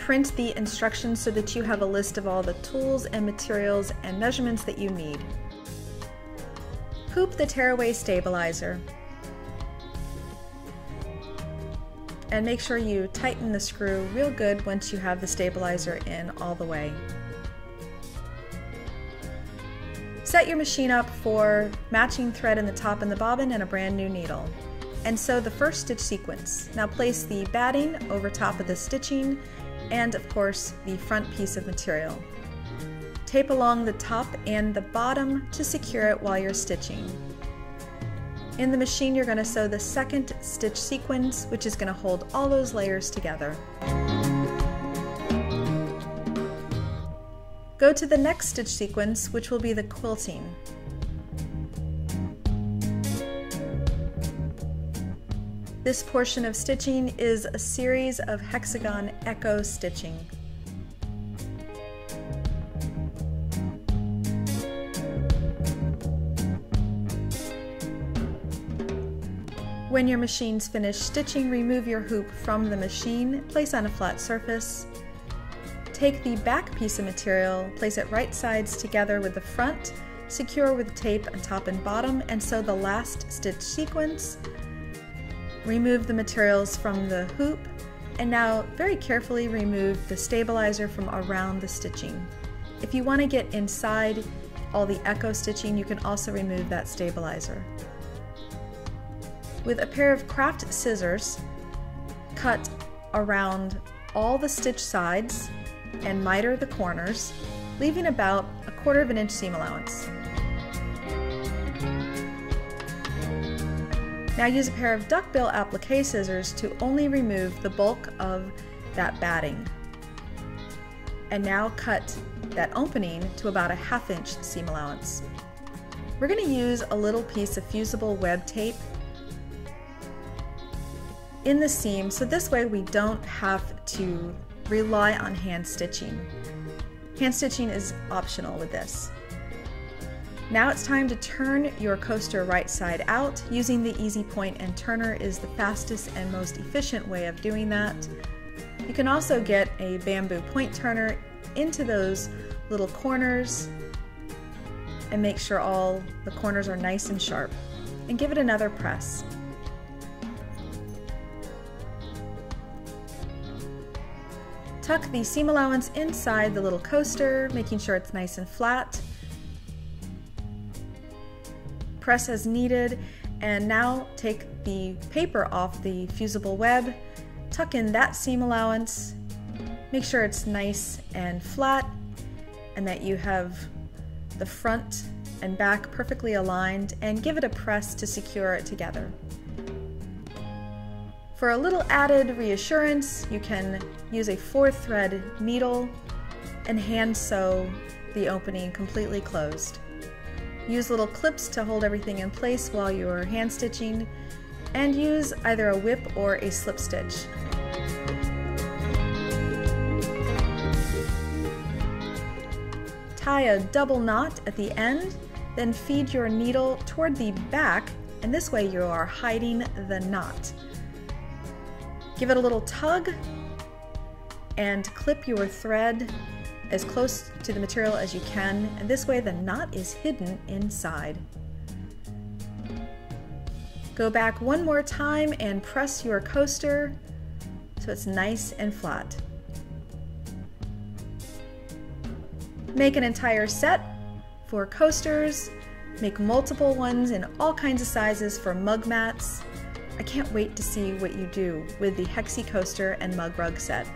print the instructions so that you have a list of all the tools and materials and measurements that you need. Hoop the tearaway stabilizer. And make sure you tighten the screw real good once you have the stabilizer in all the way. Set your machine up for matching thread in the top and the bobbin and a brand new needle. And sew the first stitch sequence. Now place the batting over top of the stitching and of course the front piece of material. Tape along the top and the bottom to secure it while you're stitching. In the machine you're going to sew the second stitch sequence, which is going to hold all those layers together. Go to the next stitch sequence, which will be the quilting. This portion of stitching is a series of hexagon echo stitching. When your machine's finished stitching, remove your hoop from the machine, place on a flat surface. Take the back piece of material, place it right sides together with the front, secure with tape on top and bottom, and sew the last stitch sequence. Remove the materials from the hoop, and now very carefully remove the stabilizer from around the stitching. If you want to get inside all the echo stitching, you can also remove that stabilizer. With a pair of craft scissors, cut around all the stitch sides and miter the corners, leaving about 1/4 inch seam allowance. Now use a pair of duckbill applique scissors to only remove the bulk of that batting. And now cut that opening to about 1/2 inch seam allowance. We're going to use a little piece of fusible web tape in the seam, so this way we don't have to rely on hand stitching. Hand stitching is optional with this. Now it's time to turn your coaster right side out. Using the easy point and turner is the fastest and most efficient way of doing that. You can also get a bamboo point turner into those little corners and make sure all the corners are nice and sharp, and give it another press. Tuck the seam allowance inside the little coaster, making sure it's nice and flat. Press as needed, and now take the paper off the fusible web, tuck in that seam allowance, make sure it's nice and flat, and that you have the front and back perfectly aligned, and give it a press to secure it together. For a little added reassurance, you can use a 4-thread needle and hand sew the opening completely closed. Use little clips to hold everything in place while you're hand stitching, and use either a whip or a slip stitch. Tie a double knot at the end, then feed your needle toward the back, and this way you are hiding the knot. Give it a little tug and clip your thread as close to the material as you can, and this way the knot is hidden inside. Go back one more time and press your coaster so it's nice and flat. Make an entire set for coasters, make multiple ones in all kinds of sizes for mug mats. I can't wait to see what you do with the Hexi coaster and mug rug set.